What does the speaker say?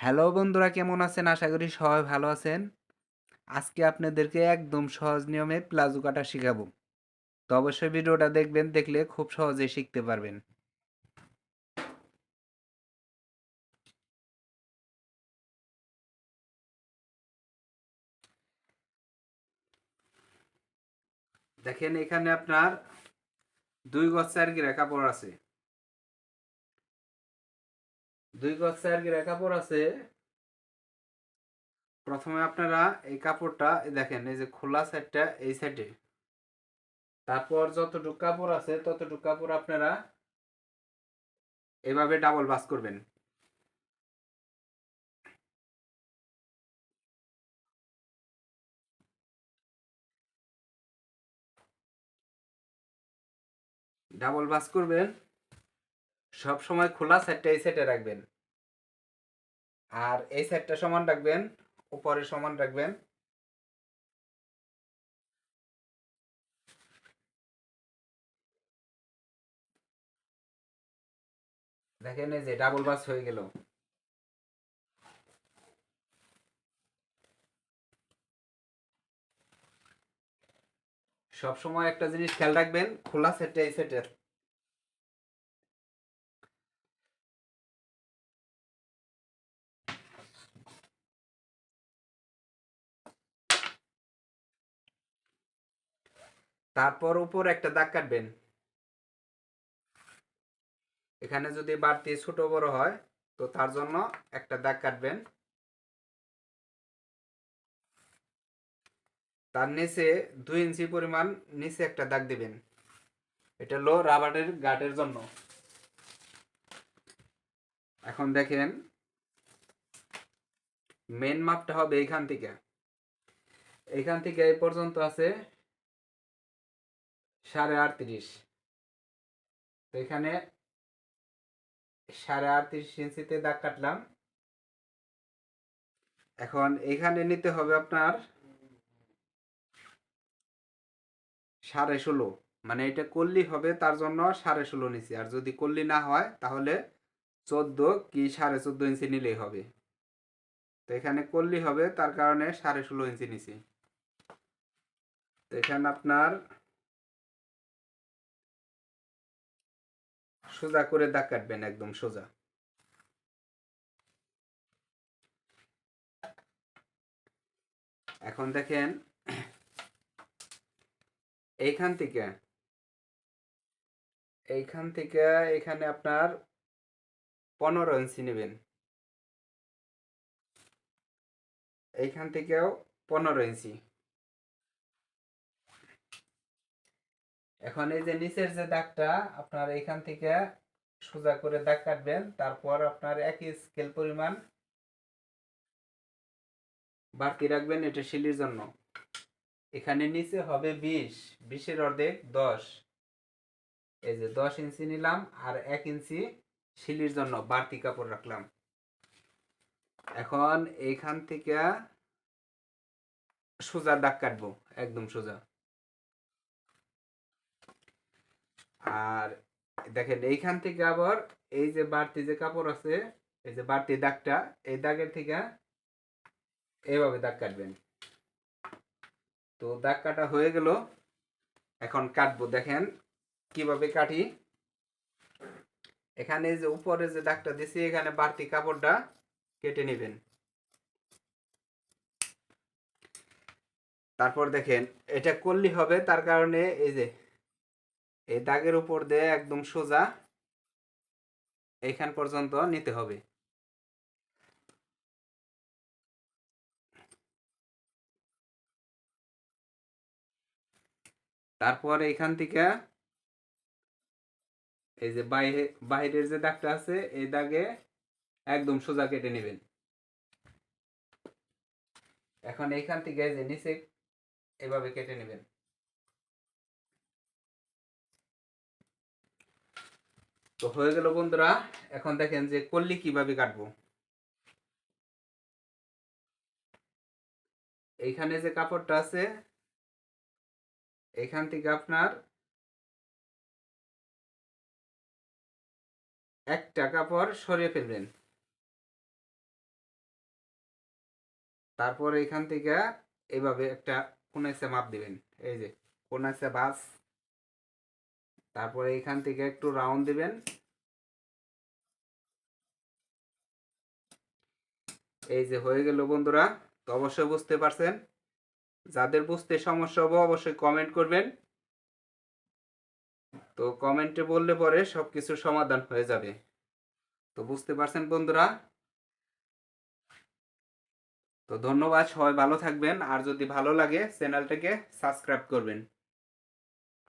Hello বন্ধুরা, কেমন আছেন? আশা করি সবাই ভালো আছেন। আজকে আপনাদেরকে একদম সহজ নিয়মে প্লাজো কাটা শিখাবো। তো অবশ্যই ভিডিওটা দেখবেন, দেখলে খুব সহজেই শিখতে পারবেন। দেখেন, এখানে আপনার 2 গজ 4 গিরা কাপড় আছে। 2 গজ 4 গিরা কাপড় আছে। প্রথমে আপনারা এই কাপড়টা দেখেন, এই যে খোলা সাইডটা এই সাইডে, তারপর যতটুকু কাপড় আছে ততটুকু কাপড় আপনারা এভাবে ডাবল ভাঁজ করবেন। ডাবল ভাঁজ করবেন, সব সময় খোলা সাইডটা এই সাইডে রাখবেন, আর এই সাইডটা সমান রাখবেন, উপরে সমান রাখবেন। দেখেন, এই যে ডাবল ভাঁজ হয়ে গেল। সব সময় একটা জিনিস খেয়াল রাখবেন, খোলা সেটটা এই সেটের। তারপর উপর একটা দাগ কাটবেন। এখানে যদি বাড়তি ছোট বড় হয় তো তার জন্য একটা দাগ কাটবেন। তার নিচে 2 ইঞ্চি পরিমাণ নিচে একটা দাগ দিবেন। এটা হলো রাবারের গার্ডের জন্য। এখন দেখেন, মেন মাপটা হবে এইখান থেকে এই পর্যন্ত আছে 38.5। তো এখানে 38.5 ইঞ্চিতে দাগ কাটলাম। এখন এখানে নিতে হবে আপনার 16.5। মানে এটা কল্লি হবে, তার জন্য 16.5 নিচে, আর যদি কল্লি না হয় তাহলে 14 কি 14.5 ইঞ্চি নিলেই হবে। তো এখানে কল্লি হবে, তার কারণে 16.5 ইঞ্চি নিচে। তো এখানে আপনার সোজা করে দাগ কাটবেন, একদম সোজা। এখন দেখেন, এইখান থেকে এইখান থেকে এখানে আপনার 15 ইঞ্চি নেবেন। এইখান থেকেও 15 ইঞ্চি। এখন এই যে নিচের যে দাগটা, আপনার এইখান থেকে সোজা করে দাগ কাটবেন। তারপর আপনার একই স্কেল পরিমাণ বাড়তি রাখবেন, এটা শিলির জন্য। এখানে নিচে হবে 20, 20-এর অর্ধেক 10। এই যে 10 ইঞ্চি নিলাম, আর 1 ইঞ্চি শিলির জন্য বাড়তি কাপড় রাখলাম। এখন এইখান থেকে সোজা দাগ কাটবো, একদম সোজা। আর দেখেন, এইখান থেকে আবার এই যে বাড়তি যে কাপড় আছে, এই যে বাড়তি দাগটা, এই দাগের থেকে এইভাবে দাগ কাটবেন। তো দাগ কাটা হয়ে গেল। এখন কাটবো, দেখেন কিভাবে কাটি। এখানে যে উপরে যে দাগটা দিছি, এখানে বাড়তি কাপড়টা কেটে নেবেন। তারপর দেখেন, এটা কল্লি হবে, তার কারণে এই যে এই দাগের উপর দিয়ে একদম সোজা এইখান পর্যন্ত নিতে হবে। তারপর এইখান থেকে এই যে বাইরের যে দাগটা আছে, এই দাগে একদম সোজা কেটে নেবেন। এখন এইখান থেকে এই যে নিচে এভাবে কেটে নেবেন। তো হয়ে গেল বন্ধুরা। এখন দেখেন যে কল্লি কিভাবে কাটবো। এইখানে যে কাপড়টা আছে, এখান থেকে আপনার একটা কাপড় সরিয়ে ফেলবেন। তারপর এখান থেকে এইভাবে একটা কোনাইসে মাপ দিবেন, এই যে কোনাইসে বাস। তারপরে এখান থেকে একটু রাউন্ড দিবেন। এই যে হয়ে গেল বন্ধুরা। তো অবশ্যই বুঝতে পারছেন। যাদের বুঝতে সমস্যা হবে অবশ্যই কমেন্ট করবেন। তো কমেন্টে বললে পরে সবকিছু সমাধান হয়ে যাবে। তো বুঝতে পারছেন বন্ধুরা। তো ধন্যবাদ, সবাই ভালো থাকবেন। আর যদি ভালো লাগে চ্যানেলটাকে সাবস্ক্রাইব করবেন।